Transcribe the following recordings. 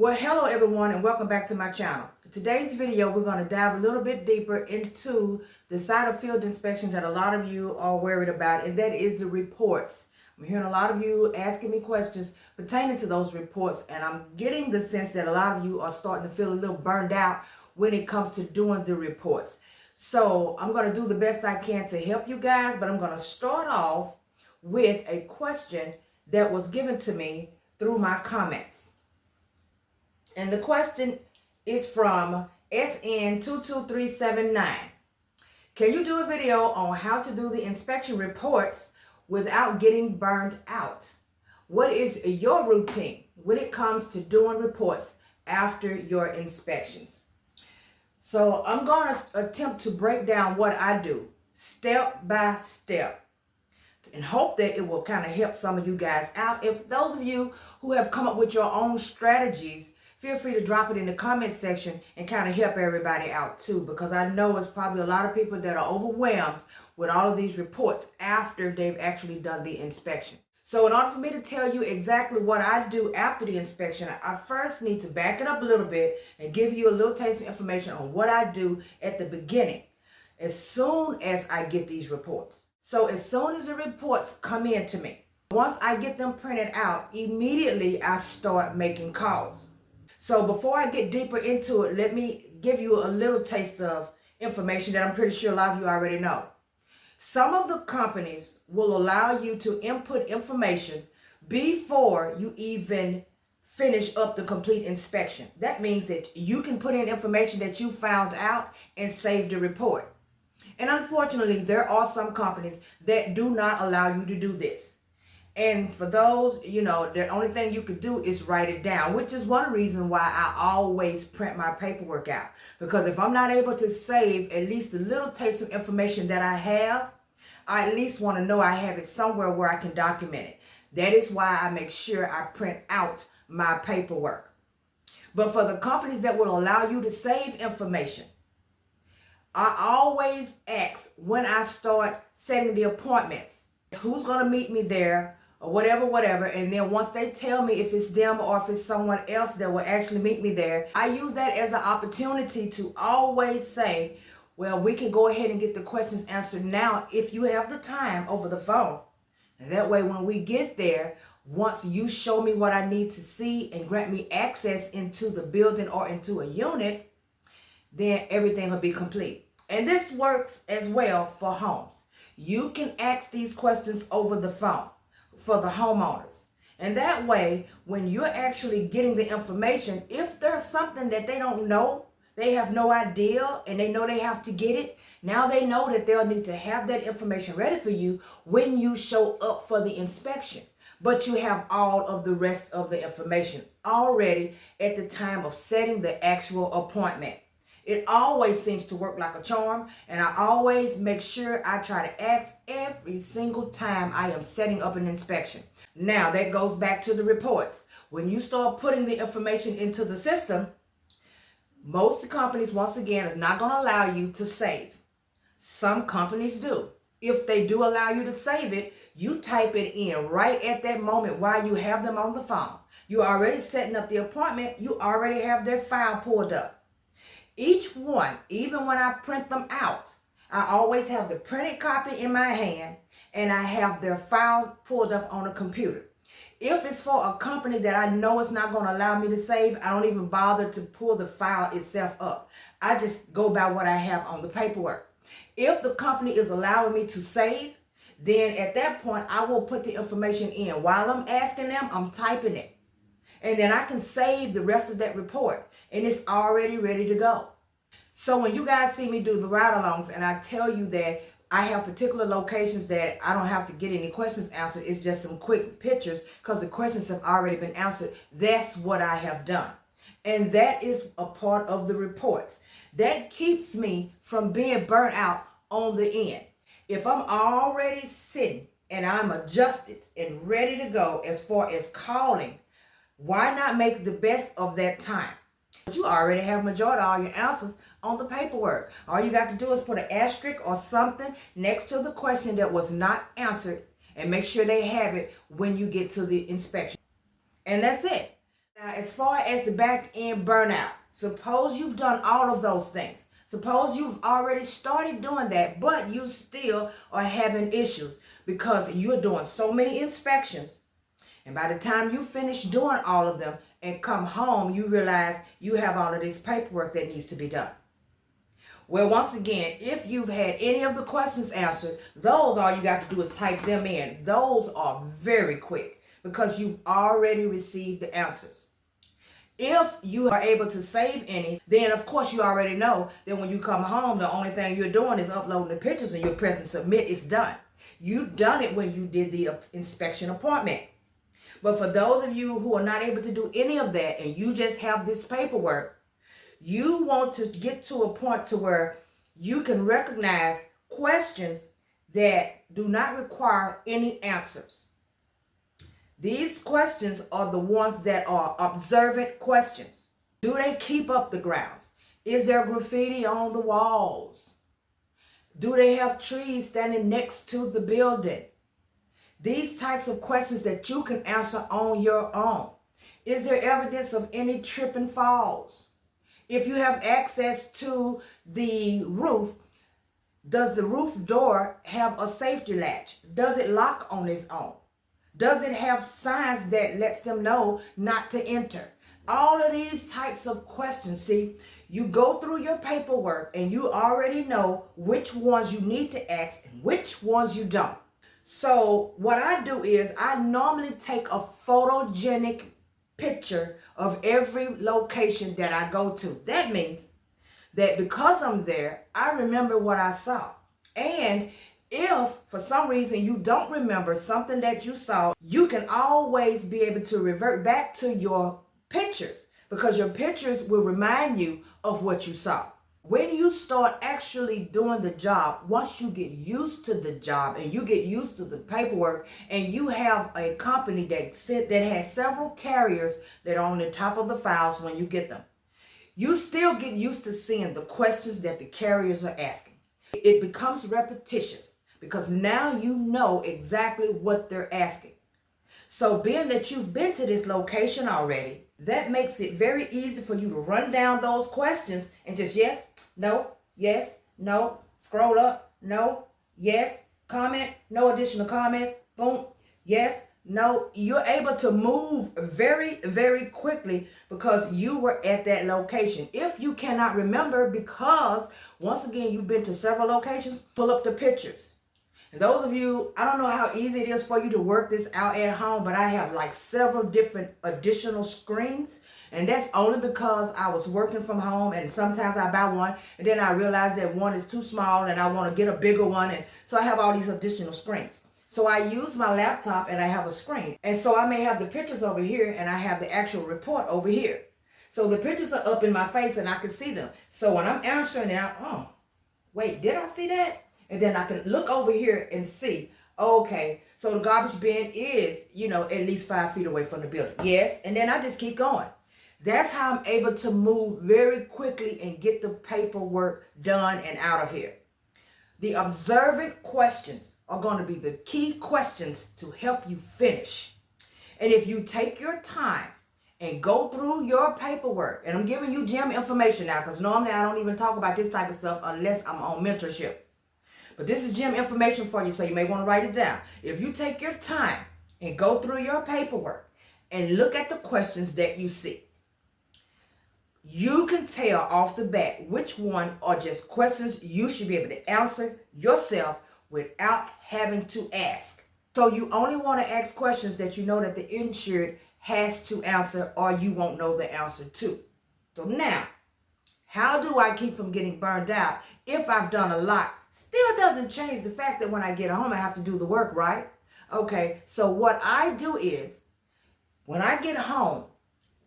Well, hello everyone and welcome back to my channel. In today's video, we're going to dive a little bit deeper into the side of field inspections that a lot of you are worried about, and that is the reports. I'm hearing a lot of you asking me questions pertaining to those reports, and I'm getting the sense that a lot of you are starting to feel a little burned out when it comes to doing the reports. So I'm going to do the best I can to help you guys, but I'm going to start off with a question that was given to me through my comments. And the question is from SN22379. Can you do a video on how to do the inspection reports without getting burned out? What is your routine when it comes to doing reports after your inspections? So I'm going to attempt to break down what I do step by step and hope that it will kind of help some of you guys out. If those of you who have come up with your own strategies, feel free to drop it in the comment section and kind of help everybody out too, because I know it's probably a lot of people that are overwhelmed with all of these reports after they've actually done the inspection. So in order for me to tell you exactly what I do after the inspection, I first need to back it up a little bit and give you a little taste of information on what I do at the beginning, as soon as I get these reports. So as soon as the reports come in to me, once I get them printed out, immediately I start making calls. So before I get deeper into it, let me give you a little taste of information that I'm pretty sure a lot of you already know. Some of the companies will allow you to input information before you even finish up the complete inspection. That means that you can put in information that you found out and save the report. And unfortunately, there are some companies that do not allow you to do this. And for those, the only thing you could do is write it down, which is one reason why I always print my paperwork out. Because if I'm not able to save at least a little taste of information that I have, I at least want to know I have it somewhere where I can document it. That is why I make sure I print out my paperwork. But for the companies that will allow you to save information, I always ask when I start setting the appointments, who's going to meet me there, or whatever. And then once they tell me if it's them or if it's someone else that will actually meet me there, I use that as an opportunity to always say, well, we can go ahead and get the questions answered now if you have the time over the phone. And that way, when we get there, once you show me what I need to see and grant me access into the building or into a unit, then everything will be complete. And this works as well for homes. You can ask these questions over the phone for the homeowners. And that way, when you're actually getting the information, if there's something that they don't know, they have no idea, and they know they have to get it, now they know that they'll need to have that information ready for you when you show up for the inspection. But you have all of the rest of the information already at the time of setting the actual appointment. It always seems to work like a charm, and I always make sure I try to ask every single time I am setting up an inspection. Now, that goes back to the reports. When you start putting the information into the system, most companies, once again, are not going to allow you to save. Some companies do. If they do allow you to save it, you type it in right at that moment while you have them on the phone. You're already setting up the appointment. You already have their file pulled up. Each one, even when I print them out, I always have the printed copy in my hand and I have their files pulled up on a computer. If it's for a company that I know is not going to allow me to save, I don't even bother to pull the file itself up. I just go by what I have on the paperwork. If the company is allowing me to save, then at that point, I will put the information in. While I'm asking them, I'm typing it. And then I can save the rest of that report, and it's already ready to go. So when you guys see me do the ride-alongs and I tell you that I have particular locations that I don't have to get any questions answered, it's just some quick pictures because the questions have already been answered, that's what I have done. And that is a part of the reports. That keeps me from being burnt out on the end. If I'm already sitting and I'm adjusted and ready to go as far as calling, why not make the best of that time? You already have majority of all your answers on the paperwork. All you got to do is put an asterisk or something next to the question that was not answered and make sure they have it when you get to the inspection. And that's it. Now, as far as the back end burnout, suppose you've done all of those things. Suppose you've already started doing that, but you still are having issues because you're doing so many inspections. And by the time you finish doing all of them and come home, you realize you have all of this paperwork that needs to be done. Well, once again, if you've had any of the questions answered, those all you got to do is type them in. Those are very quick because you've already received the answers. If you are able to save any, then of course you already know that when you come home, the only thing you're doing is uploading the pictures and you're pressing submit. It's done. You've done it when you did the inspection appointment. But for those of you who are not able to do any of that and you just have this paperwork, you want to get to a point to where you can recognize questions that do not require any answers. These questions are the ones that are observant questions. Do they keep up the grounds? Is there graffiti on the walls? Do they have trees standing next to the building? These types of questions that you can answer on your own. Is there evidence of any trip and falls? If you have access to the roof, does the roof door have a safety latch? Does it lock on its own? Does it have signs that lets them know not to enter? All of these types of questions, see, you go through your paperwork and you already know which ones you need to ask and which ones you don't. So what I do is I normally take a photogenic picture of every location that I go to. That means that because I'm there, I remember what I saw. And if for some reason you don't remember something that you saw, you can always be able to revert back to your pictures because your pictures will remind you of what you saw. When you start actually doing the job, once you get used to the job and you get used to the paperwork and you have a company that has several carriers that are on the top of the files when you get them, you still get used to seeing the questions that the carriers are asking. It becomes repetitious because now you know exactly what they're asking. So being that you've been to this location already, that makes it very easy for you to run down those questions and just yes, no, scroll up, no, yes, comment, no additional comments, boom, yes, no. You're able to move very, very quickly because you were at that location. If you cannot remember because, once again, you've been to several locations, pull up the pictures. And those of you, I don't know how easy it is for you to work this out at home, but I have like several different additional screens. And that's only because I was working from home and sometimes I buy one and then I realize that one is too small and I want to get a bigger one. And so I have all these additional screens. So I use my laptop and I have a screen. And so I may have the pictures over here and I have the actual report over here. So the pictures are up in my face and I can see them. So when I'm answering it, oh, wait, did I see that? And then I can look over here and see, okay, so the garbage bin is, at least 5 feet away from the building. Yes, and then I just keep going. That's how I'm able to move very quickly and get the paperwork done and out of here. The observant questions are going to be the key questions to help you finish. And if you take your time and go through your paperwork, and I'm giving you gym information now because normally I don't even talk about this type of stuff unless I'm on mentorship. But this is gym information for you, so you may want to write it down. If you take your time and go through your paperwork and look at the questions that you see, you can tell off the bat which one are just questions you should be able to answer yourself without having to ask. So you only want to ask questions that you know that the insured has to answer or you won't know the answer to. So now, how do I keep from getting burned out if I've done a lot? Still doesn't change the fact that when I get home, I have to do the work, right? Okay, so what I do is, when I get home,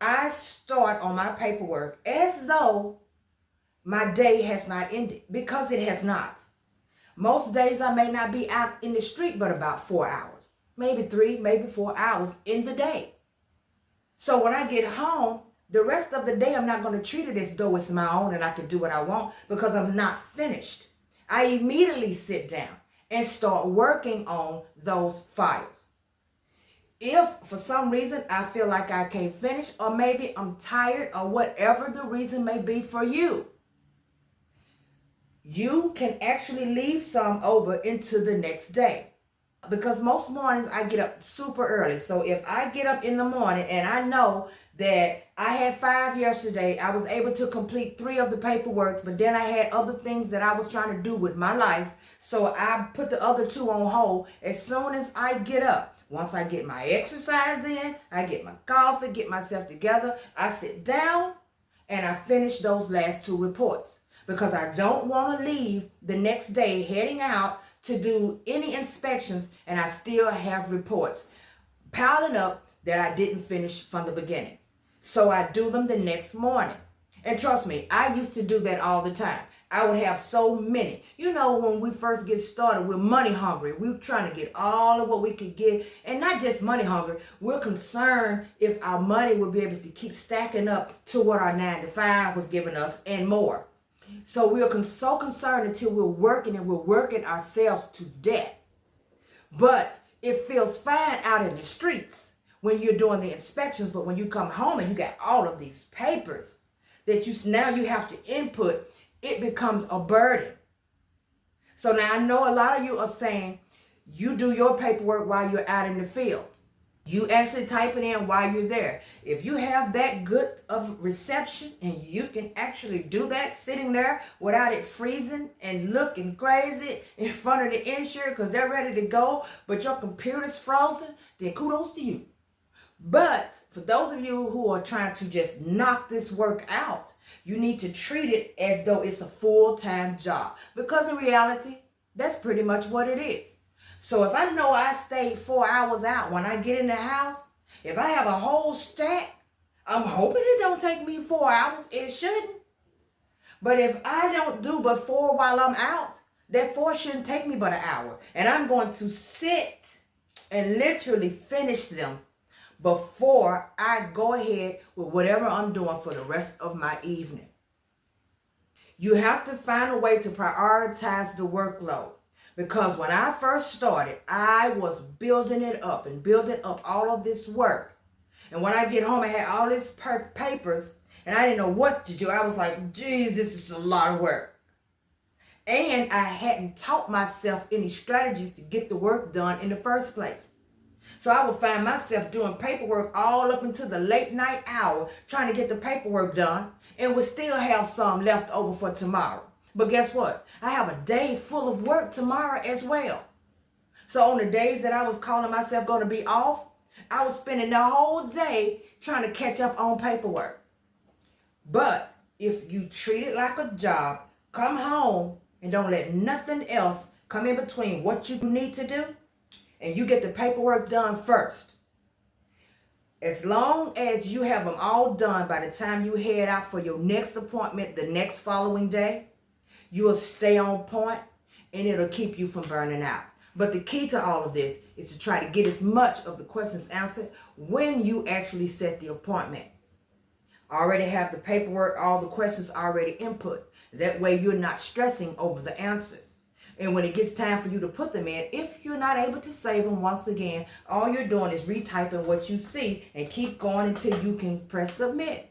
I start on my paperwork as though my day has not ended, because it has not. Most days I may not be out in the street but about 4 hours, maybe 3, maybe 4 hours in the day. So when I get home, the rest of the day, I'm not going to treat it as though it's my own and I can do what I want because I'm not finished. I immediately sit down and start working on those files. If for some reason I feel like I can't finish, or maybe I'm tired, or whatever the reason may be for you, you can actually leave some over into the next day. Because most mornings I get up super early. So if I get up in the morning and I know that I had 5 yesterday, I was able to complete 3 of the paperwork, but then I had other things that I was trying to do with my life. So I put the other 2 on hold. As soon as I get up, once I get my exercise in, I get my coffee, get myself together, I sit down and I finish those last 2 reports. Because I don't want to leave the next day heading out to do any inspections and I still have reports piling up that I didn't finish from the beginning. So I do them the next morning. And trust me, I used to do that all the time. I would have so many. You know, when we first get started, we're money hungry. We're trying to get all of what we could get. And not just money hungry. We're concerned if our money will be able to keep stacking up to what our 9 to 5 was giving us and more. So we're so concerned until we're working, and we're working ourselves to death. But it feels fine out in the streets when you're doing the inspections, but when you come home and you got all of these papers that now you have to input, it becomes a burden. So now I know a lot of you are saying you do your paperwork while you're out in the field. You actually type it in while you're there. If you have that good of reception and you can actually do that sitting there without it freezing and looking crazy in front of the insurer because they're ready to go, but your computer's frozen, then kudos to you. But for those of you who are trying to just knock this work out, you need to treat it as though it's a full-time job. Because in reality, that's pretty much what it is. So if I know I stayed 4 hours out when I get in the house, if I have a whole stack, I'm hoping it don't take me 4 hours. It shouldn't. But if I don't do but 4 while I'm out, that 4 shouldn't take me but an hour. And I'm going to sit and literally finish them before I go ahead with whatever I'm doing for the rest of my evening. You have to find a way to prioritize the workload. Because when I first started, I was building it up and building up all of this work. And when I get home, I had all these papers and I didn't know what to do. I was like, geez, this is a lot of work. And I hadn't taught myself any strategies to get the work done in the first place. So I would find myself doing paperwork all up until the late night hour, trying to get the paperwork done, and would still have some left over for tomorrow. But guess what? I have a day full of work tomorrow as well. So on the days that I was calling myself going to be off, I was spending the whole day trying to catch up on paperwork. But if you treat it like a job, come home and don't let nothing else come in between what you need to do, and you get the paperwork done first. As long as you have them all done by the time you head out for your next appointment the next following day, you'll stay on point and it'll keep you from burning out. But the key to all of this is to try to get as much of the questions answered when you actually set the appointment. Already have the paperwork, all the questions already input. That way you're not stressing over the answers. And when it gets time for you to put them in, if you're not able to save them, once again, all you're doing is retyping what you see and keep going until you can press submit.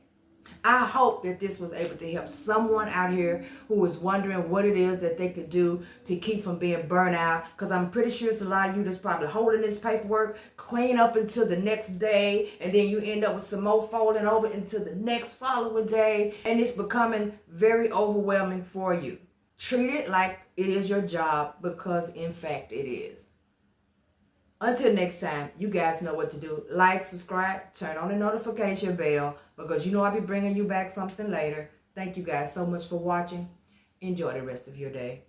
I hope that this was able to help someone out here who is wondering what it is that they could do to keep from being burnt out. Because I'm pretty sure it's a lot of you that's probably holding this paperwork, clean up until the next day, and then you end up with some more folding over into the next following day, and it's becoming very overwhelming for you. Treat it like it is your job, because in fact it is. Until next time, you guys know what to do. Like, subscribe, turn on the notification bell, because you know I'll be bringing you back something later. Thank you guys so much for watching. Enjoy the rest of your day.